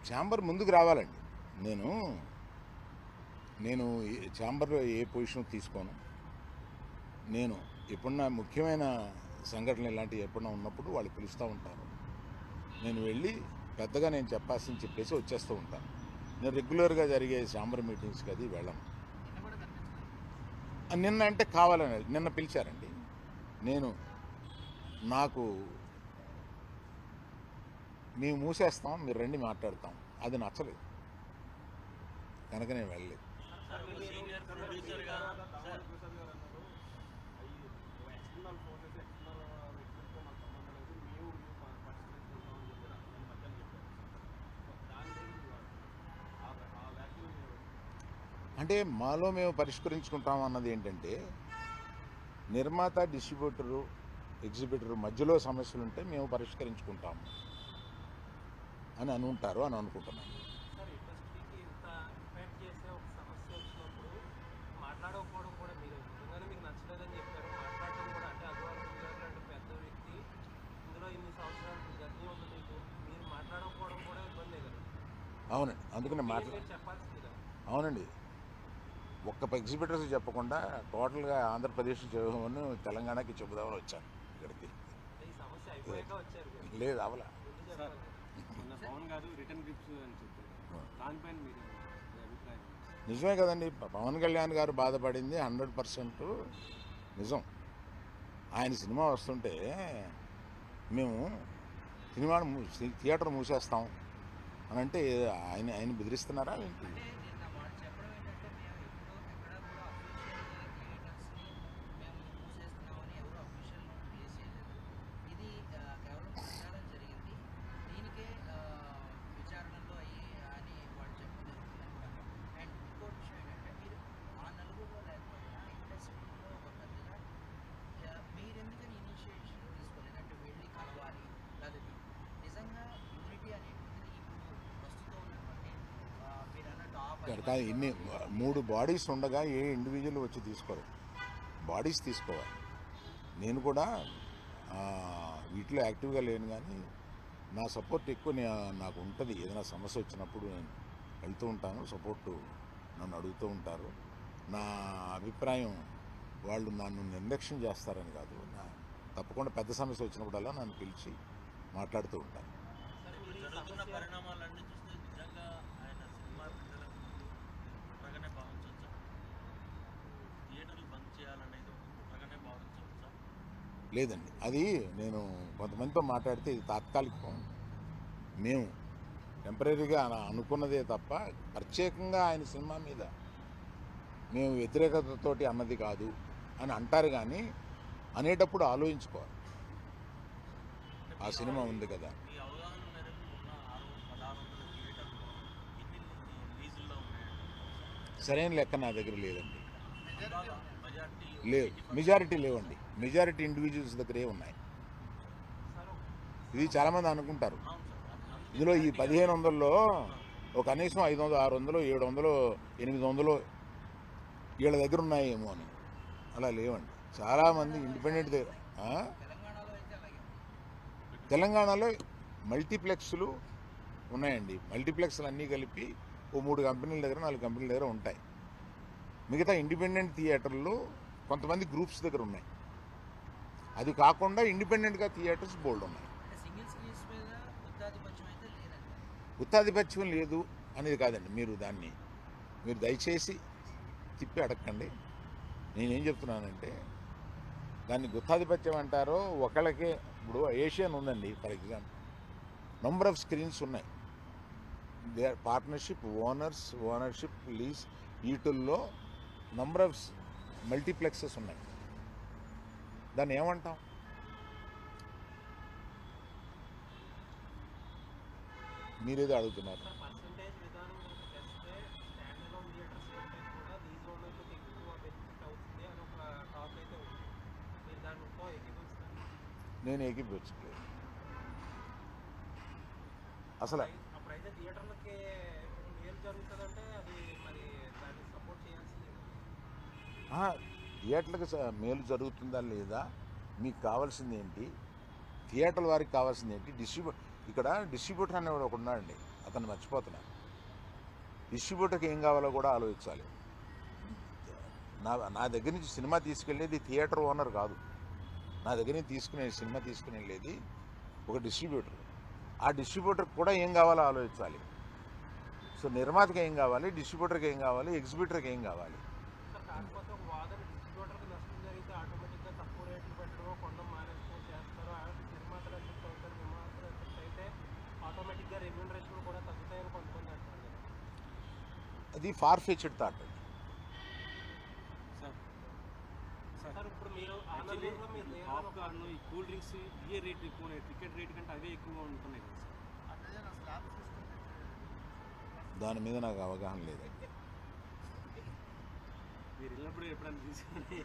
Chamber ముందుకు రావాలండి. నేను నేను ఛాంబర్లో ఏ పొజిషన్ తీసుకోను. నేను ఎప్పుడన్నా ముఖ్యమైన సంఘటనలు ఇలాంటివి ఎప్పుడన్నా ఉన్నప్పుడు వాళ్ళు పిలుస్తూ ఉంటారు. నేను వెళ్ళి పెద్దగా నేను చెప్పాల్సింది చెప్పేసి వచ్చేస్తూ ఉంటాను. నేను రెగ్యులర్గా జరిగే ఛాంబర్ మీటింగ్స్కి అది వెళ్ళను. నిన్న అంటే కావాలని నిన్న పిలిచారండి. నాకు మేము మూసేస్తాం, మీరు రండి మాట్లాడతాం, అది నచ్చలేదు కనుక నేను వెళ్ళలేదు. అంటే మాలో మేము పరిష్కరించుకుంటాం అన్నది ఏంటంటే, నిర్మాత, డిస్ట్రిబ్యూటరు, ఎగ్జిబిటరు మధ్యలో సమస్యలు ఉంటే మేము పరిష్కరించుకుంటాము అని అనుకుంటారు అని అనుకుంటున్నాను. అవునండి, అందుకనే అవునండి, ఒక్క ఎగ్జిబిటర్స్ చెప్పకుండా టోటల్గా ఆంధ్రప్రదేశ్ చెబుదామని తెలంగాణకి చెబుదామని వచ్చాను ఇక్కడికి. లేదు అవలా. నిజమే కదండి, పవన్ కళ్యాణ్ గారు బాధపడింది 100% నిజం. ఆయన సినిమా వస్తుంటే మేము థియేటర్ మూసేస్తాం అని అంటే ఆయన బెదిరిస్తున్నారా ఏంటి? కానీ ఇన్ని 3 బాడీస్ ఉండగా ఏ ఇండివిజువల్ వచ్చి తీసుకోరు, బాడీస్ తీసుకోవాలి. నేను కూడా వీటిలో యాక్టివ్గా లేను, కానీ నా సపోర్ట్ ఎక్కువ నాకు ఉంటుంది. ఏదైనా సమస్య వచ్చినప్పుడు నేను వెళ్తూ ఉంటాను, సపోర్టు నన్ను అడుగుతూ ఉంటారు. నా అభిప్రాయం వాళ్ళు నన్ను నిర్లక్ష్యం చేస్తారని కాదు, తప్పకుండా పెద్ద సమస్య వచ్చినప్పుడల్లా నన్ను పిలిచి మాట్లాడుతూ ఉంటాను. లేదండి, అది నేను కొంతమందితో మాట్లాడితే ఇది తాత్కాలికం. మేము టెంపరీగా అనుకున్నదే తప్ప ప్రత్యేకంగా ఆయన సినిమా మీద మేము వ్యతిరేకతతోటి అన్నది కాదు అని అంటారు. కానీ అనేటప్పుడు ఆలోచించుకోవాలి, ఆ సినిమా ఉంది కదా. సరైన లెక్క నా దగ్గర లేదండి. లేవు, మెజారిటీ లేవండి. మెజారిటీ ఇండివిజువల్స్ దగ్గరే ఉన్నాయి. ఇది చాలామంది అనుకుంటారు, ఇందులో ఈ 1500లో ఒక కనీసం 500, 600, 700, 800 వీళ్ళ దగ్గర ఉన్నాయేమో అని. అలా లేవండి. చాలామంది ఇండిపెండెంట్ దగ్గర. తెలంగాణలో మల్టీప్లెక్స్లు ఉన్నాయండి. మల్టీప్లెక్స్లు అన్నీ కలిపి ఓ 3 కంపెనీల దగ్గర, 4 కంపెనీల దగ్గర ఉంటాయి. మిగతా ఇండిపెండెంట్ థియేటర్లు కొంతమంది గ్రూప్స్ దగ్గర ఉన్నాయి. అది కాకుండా ఇండిపెండెంట్గా థియేటర్స్ బోల్డ్ ఉన్నాయి. గుత్తాధిపత్యం లేదు అనేది కాదండి, మీరు దయచేసి తిప్పి అడగండి. నేనేం చెప్తున్నానంటే, దాన్ని గుత్తాధిపత్యం అంటారో ఒకళ్ళకే. ఇప్పుడు ఏషియన్ ఉందండి for example, number of screens ఉన్నాయి. They are partnership, ownership, lease, వీటిల్లో నంబర్ ఆఫ్ మల్టీప్లెక్సెస్ ఉన్నాయి. దాన్ని ఏమంటాం? మీరేదో అడుగుతున్నారు. నేను ఏకీభవించలేదు అసలు. థియేటర్లకు మేలు జరుగుతుందా లేదా, మీకు కావాల్సింది ఏంటి, థియేటర్ల వారికి కావాల్సింది ఏంటి, ఇక్కడ డిస్ట్రిబ్యూటర్ అనేవాడు ఒక ఉన్నాడండి, అతను మర్చిపోతున్నాను. డిస్ట్రిబ్యూటర్కి ఏం కావాలో కూడా ఆలోచించాలి. నా దగ్గర నుంచి సినిమా తీసుకెళ్ళేది థియేటర్ ఓనర్ కాదు, నా దగ్గర నుంచి సినిమా తీసుకుని వెళ్ళేది ఒక డిస్ట్రిబ్యూటర్. ఆ డిస్ట్రిబ్యూటర్కి కూడా ఏం కావాలో ఆలోచించాలి. సో నిర్మాతకి ఏం కావాలి, డిస్ట్రిబ్యూటర్కి ఏం కావాలి, ఎగ్జిబిటర్కి ఏం కావాలి. అది far fetched thought. Cool drinks ఇయే రేట్ ఎక్కువ, టికెట్ రేట్ కంటే అవే ఎక్కువగా ఉంటున్నాయి కదా సార్. దాని మీద నాకు అవగాహన లేదండి. మీరు వెళ్ళినప్పుడు ఎప్పుడైనా తీసుకుని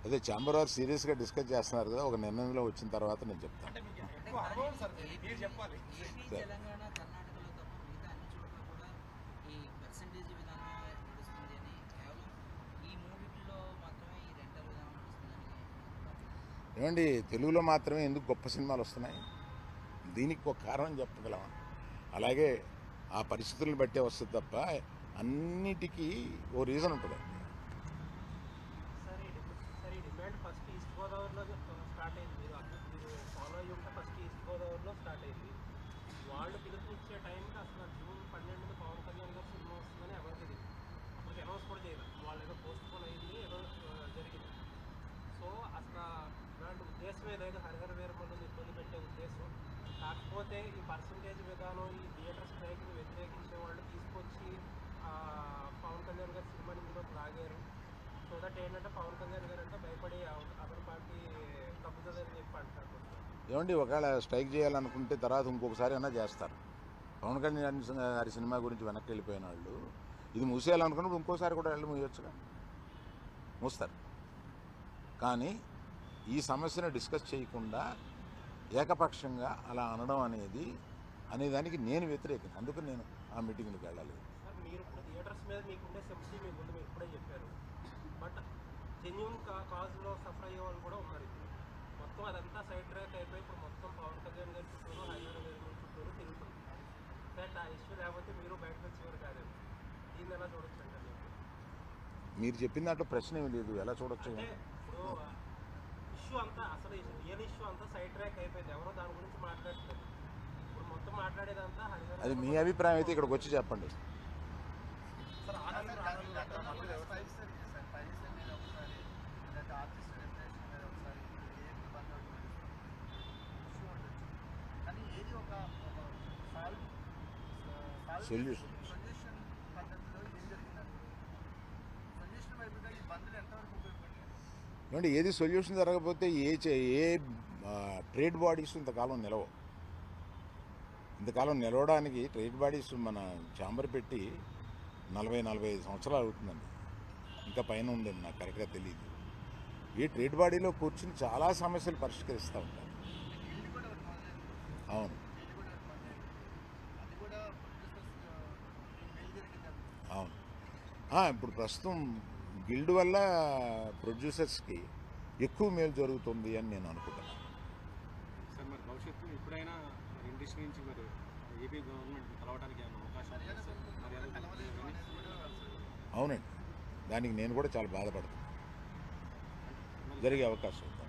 అదే ఛాంబర్ వారు సీరియస్గా డిస్కస్ చేస్తున్నారు కదా, ఒక నిర్ణయంలో వచ్చిన తర్వాత నేను చెప్తాను. ఏమండి, తెలుగులో మాత్రమే ఎందుకు గొప్ప సినిమాలు వస్తున్నాయి? దీనికి ఒక కారణం చెప్పగలమా? అలాగే ఆ పరిస్థితులను బట్టే వస్తుంది తప్ప అన్నిటికీ ఓ రీజన్ ఉంటుంది. ఫస్ట్ ఈస్ట్ గోదావరిలో స్టార్ట్ అయింది, మీరు ఫాలో అయ్యి ఉంటే ఫస్ట్ ఈస్ట్ గోదావరిలో స్టార్ట్ అయింది. వాళ్ళు పిలుపునిచ్చే టైంకి అసలు జూన్ 12 పవన్ కళ్యాణ్ గారు సినిమా వస్తుందని ఎవరికి తెలియదు. అప్పటికి అనౌన్స్ కూడా చేయలేదు, వాళ్ళు ఏదో పోస్ట్ పోన్ అయింది, ఏదో జరిగింది. సో అసలు ఇలాంటి ఉద్దేశం ఏదైతే హరిహర వీరమల్లుని ఇబ్బంది పెట్టే ఉద్దేశం. కాకపోతే ఈ పర్సంటేజ్ విధానం, ఈ థియేటర్ స్ట్రైక్ని వ్యతిరేకించే వాళ్ళు తీసుకొచ్చి పవన్ కళ్యాణ్ గారి సినిమాని ఇందులోకి లాగారు. సో దట్ ఏంటంటే పవన్ కళ్యాణ్ గారు అంటే భయపడి అదర్ పార్టీ తప్పుతుందని చెప్పి అంటారు. ఏమండి, ఒకవేళ స్ట్రైక్ చేయాలనుకుంటే తర్వాత ఇంకొకసారి అయినా చేస్తారు. పవన్ కళ్యాణ్ గారి సినిమా గురించి వెనక్కి వెళ్ళిపోయిన వాళ్ళు ఇది మూసేయాలనుకున్నప్పుడు ఇంకోసారి కూడా వెళ్ళి మూయొచ్చుగా, మూస్తారు. కానీ ఈ సమస్యను డిస్కస్ చేయకుండా ఏకపక్షంగా అలా అనడం అనేదానికి నేను వ్యతిరేకం. అందుకని నేను ఆ మీటింగ్కి వెళ్ళాలి. సార్, మీరు ఇప్పుడు థియేటర్స్ మీద మీకుండే సెంపతి మీకు ఉంది, మీరు ఇప్పుడే చెప్పారు. బట్ జెన్యున్ కాజ్లో సఫర్ అయ్యే వాళ్ళు కూడా ఉన్నారు. ఇప్పుడు మొత్తం అదంతా సైడ్ ట్రాక్ అయిపోయి ఇప్పుడు మొత్తం పవన్ కళ్యాణ్ గారి చుట్టూరు, హరిహర వీరమల్లు చుట్టూరు తిరుగుతుంది. బట్ ఆ ఇష్యూ లేకపోతే మీరు బయటకు వచ్చేవారు కాదు. దీన్ని ఎలా చూడొచ్చు అంటే మీరు చెప్పిన దాంట్లో ప్రశ్న ఏమి లేదు, ఎలా చూడొచ్చు? ఇప్పుడు ఇష్యూ అంతా అసలు రియల్ ఇష్యూ అంతా సైడ్ ట్రాక్ అయిపోయింది, ఎవరో దాని గురించి మాట్లాడలేదు. ఇప్పుడు మొత్తం మాట్లాడేదంతా హరిహర. అది మీ అభిప్రాయం అయితే ఇక్కడికి వచ్చి చెప్పండి. సొల్యూషన్ ఏమంటే ఏది సొల్యూషన్ జరగకపోతే ఏ ట్రేడ్ బాడీస్ ఇంతకాలం నిలవవు. ఇంతకాలం నిలవడానికి ట్రేడ్ బాడీస్ మన ఛాంబర్ పెట్టి 40-45 సంవత్సరాలు అవుతుందండి, ఇంకా పైన ఉందేమో నాకు కరెక్ట్గా తెలియదు. ఈ ట్రేడ్ బాడీలో కూర్చుని చాలా సమస్యలు పరిష్కరిస్తూ ఉంటారు. అవును అవును. ఇప్పుడు ప్రస్తుతం గిల్డ్ వల్ల ప్రొడ్యూసర్స్కి ఎక్కువ మేలు జరుగుతుంది అని నేను అనుకుంటున్నాను. సార్, మరి భవిష్యత్తు ఎప్పుడైనా ఇండస్ట్రీ నుంచి మరి ఏపీ గవర్నమెంట్ కలవడానికి ఏమైనా అవకాశం? అవునండి, దానికి నేను కూడా చాలా బాధపడుతున్నాను. జరిగే అవకాశం ఉంది.